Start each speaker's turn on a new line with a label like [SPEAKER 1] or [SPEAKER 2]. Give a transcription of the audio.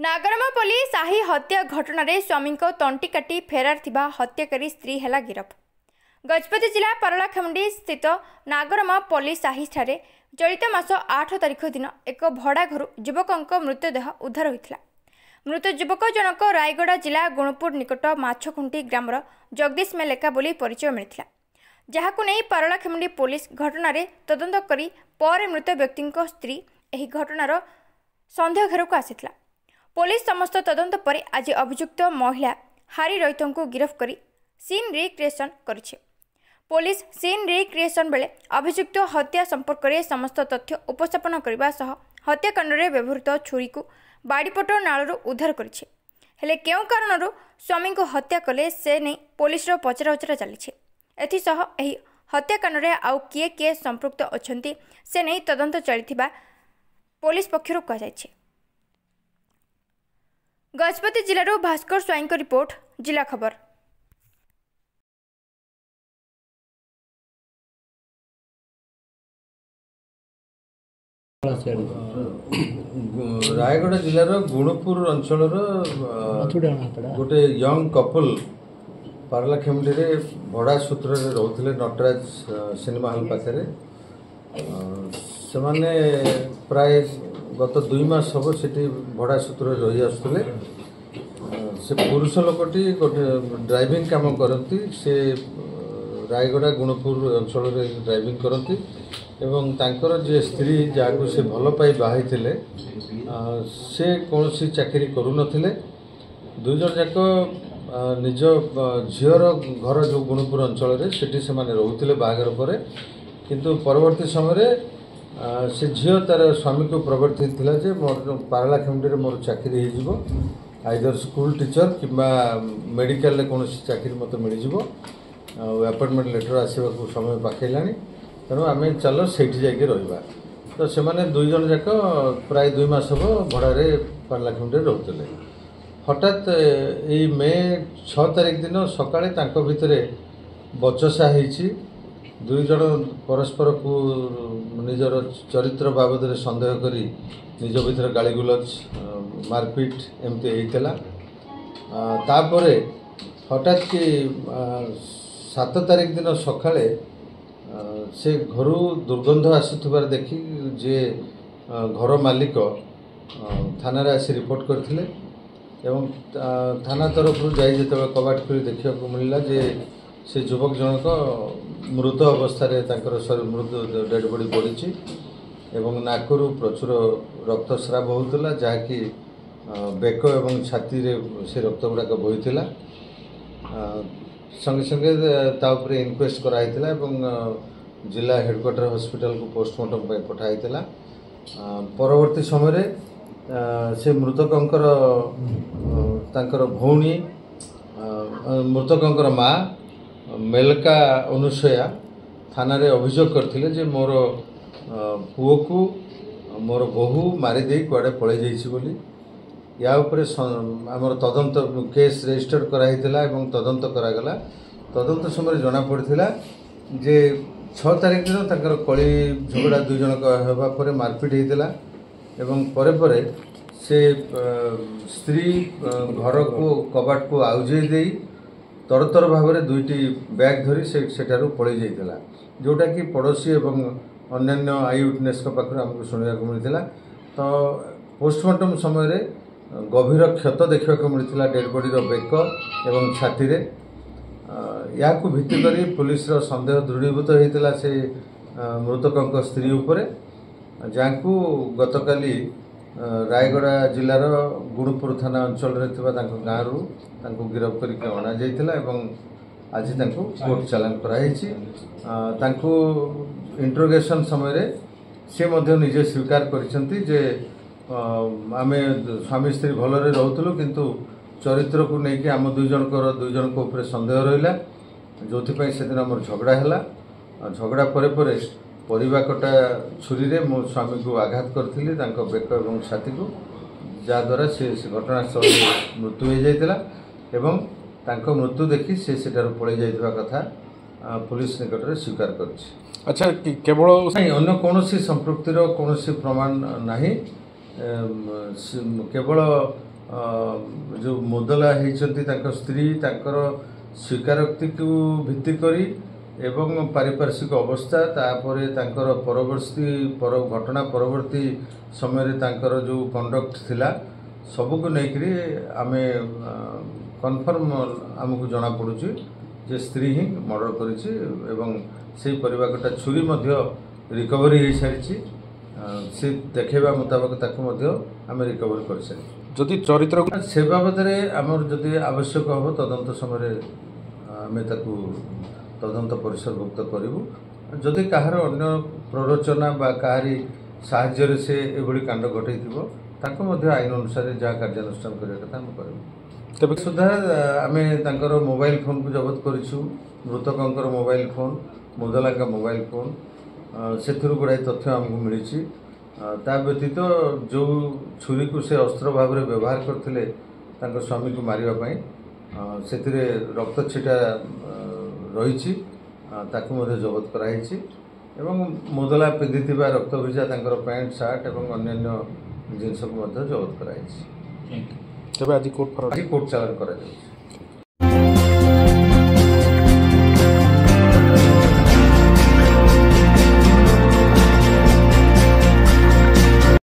[SPEAKER 1] नागरमापल्ली साही हत्या घटन स्वामी तंटी काटी फेरार थिबा हत्याकारी स्त्री है गिरफ। गजपति जिला परलाखेमुंडी स्थित नागरमापल्ली साही ठारे चलित मास 8 तारिख दिन एक भड़ा घर युवक मृतदेह उद्धार होता। मृत युवक जनक रायगड़ा जिला गुणपुर निकट माछखुंटी ग्रामर जगदीश मेलेका बोली परिचय मिलता, जहां नहीं परलाखेमुंडी पुलिस घटन तदंत करी पर मृत व्यक्ति स्त्री एही घटनार सन्देह घेर को आसीथिला। पुलिस समस्त तदंत पर आज अभियुक्त महिला हारी रईत को गिरफ्त करी सीन रिक्रिएशन करिछे। पुलिस सीन रिक्रिएशन बेले अभियुक्त हत्या संपर्क में समस्त तथ्य उपस्थापन करने सह हत्याकांड में व्यवहृत छुरी को बाड़ीपट नालू उद्धार करिछे। हेले केउ कारणरू स्वामी को हत्या कले से नहीं पुलिस पचराउचरा चली। एथिसह एही हत्याकांड में आउ किए किए संपृक्त अछंती से नहीं तदंत चलिथिबा पुलिस पक्षरु कहाଯାଇଛି। गजपति जिलारो भास्कर स्वाईं को रिपोर्ट, जिला खबर।
[SPEAKER 2] रायगड़ा जिलार गुणपुर अंचल गोटे यंग कपल पारलाखेमुंडी भड़ा सूत्र रोते नटराज सिनेमा हॉल पाखे से प्राय गत 2 मास हम से भड़ा सूत्र रही आसुले। से पुरुष लोकटी गोटे ड्राइविंग काम करती, से रायगड़ा गुणपुर अंचल ड्राइविंग करती एवं तांकर जे स्त्री जहाँ से भल पाई बाहाई थे से कौन सी चाकरी करू नथिले। दुई जन जाक निज झीर घर जो गुणपुर अंचल से माने रोते बाहागर पर, किंतु परवर्ती समय से झील तार स्वामी को प्रवर्तित थिला जे मोर पारलाखेमुंडी मोर चाकरी हो आइदर स्कूल टीचर कि मेडिकल कौन चाकरी मत मिल जाव, अपॉइंटमेंट लेटर आसवा समय पाखला, तेणु आम चल से रहा। तो से दुई जन जाक प्राय 2 मास हम भड़े पारलाखेमुंडी रोते। हठात ये मे 6 तारिख दिन सकाळे तांको भितरे बचसा होईछि। दुई जन परस्पर को निजर चरित्र बाबद सन्देह करी निज भीतर गालीगुलज मारपीट एमती होता। तापरे हठात कि 7 तारिख दिन सकाळे से घर दुर्गंध आसुथिबार देखी जे घर मालिक थाना आसी रिपोर्ट करथिले एवं थाना तरफ जाई जेतेबे कबाट खोली देखा मिलला जे से युवक जनक मृत अवस्था मृत डेड बॉडी पड़ी एवं नाकरू प्रचुर रक्तस्राव होता, जहाँकि बेक एवं छाती रे से रक्त गुड़ाक बोईला। संगे संगे तापर इनक्वेस्ट कराइला एवं जिला हेडक्वार्टर हॉस्पिटल को पोस्टमार्टम पठाइला। परवर्ती समय से मृतकंकर तांकर भौणी मृतकंकर माँ मेलका अनुसया थाना रे अभियोग करथिले जे मोर पुओ को मोर बहु मारिदे कुआडे पळै जाइछि बोली। या उपरे आमर तदंत केस रजिस्टर कराइथिला एवं तदंत करागला। तदंत समय जना पड़थिला जे 6 तारिख दिन तांकर कली झगड़ा 2 जन हेबा परे मारपीट हेतिला एवं परे परे से स्त्री घर को कबाट को आउजे देई तरतर भाव में 2टी बैग धरी सेठारू पलि जाइथिला, जोटा कि पड़ोसी एवं अन्य आई विटनेस पाखर आमको शुणा मिलता। तो पोस्टमार्टम समय गभीर क्षत देखा मिलता डेड बॉडी बेक एवं छाती रे। या भित्ति करी पुलिस सन्देह दृढ़ीभूत होता से मृतकों स्त्री उपरे, जहाँ को गतकाली रायगड़ा जिलार गुणपुर थाना अंचल गाँव गिरफ करके अणा जाइथिला एवं आज कोर्ट चालान कराइछि। इंट्रोगेशन समय से मध्य निजे स्वीकार करिसेंती जे आमे स्वामी स्त्री भलरे रहउतलु, किंतु चरित्र को लेकिन आम 2 जन को ऊपर सन्देह रहिला, जोथिपाई से दिन आमर झगड़ा हैला। झगड़ा परे परे परिवा कटा छुरी रे मो स्वामी को आघात करथिली तांको बेक एवं छाती को, जहाँद्वारा से घटनास्थल मृत्यु हो जाइतिला एवं तांको मृत्यु देखी से सेठार पळै जाइथिबा कथा पुलिस निकट में स्वीकार करछि।
[SPEAKER 3] अच्छा, केवल
[SPEAKER 2] अन्य कौन संपृक्तिर कौन प्रमाण नहीं, केवल जो मुदला होती स्त्री तांकर स्वीकारोक्ति को भित्ति करी एवं पारिपार्श्विक अवस्था तापर तांकर परवर्ती घटना परवर्ती समय तांकर जो कंडक्ट थिला सबू को लेकरी आमे कन्फर्म आमको जना पड़ुची जे स्त्री ही मर्डर करिछि एवं से परिवारटा छुरी मध्य रिकवरी हो सारी से देखा मुताबक ताको आम रिकवरी कर सारी
[SPEAKER 3] जदि चरित्र
[SPEAKER 2] से बाबद आमर जदि आवश्यक हम तदंत समय आम तदंत परिसरभुक्त करूँ जदि कहार अन्य प्ररोचना बा कहारी साहाय्य से एभली कांड घटई आईन अनुसार जहाँ कार्यानुष्ठान करने कथा आम करूँ तेज सुधा आम मोबाइल फोन को जबत करूँ मृतकों मोबाइल फोन मुदला का मोबाइल फोन से गुड़ाई तथ्य आमको मिली ता व्यतीत जो छुरी को से अस्त्र भाव में व्यवहार करते स्वामी को मारिबा से रक्त छिटा रही जबत कराई एवं मुदला पिंधि रक्त भिजा पैंट सार्ट और अन्य जिनस को जबत कराई
[SPEAKER 3] आज कोर्ट
[SPEAKER 2] चालान करा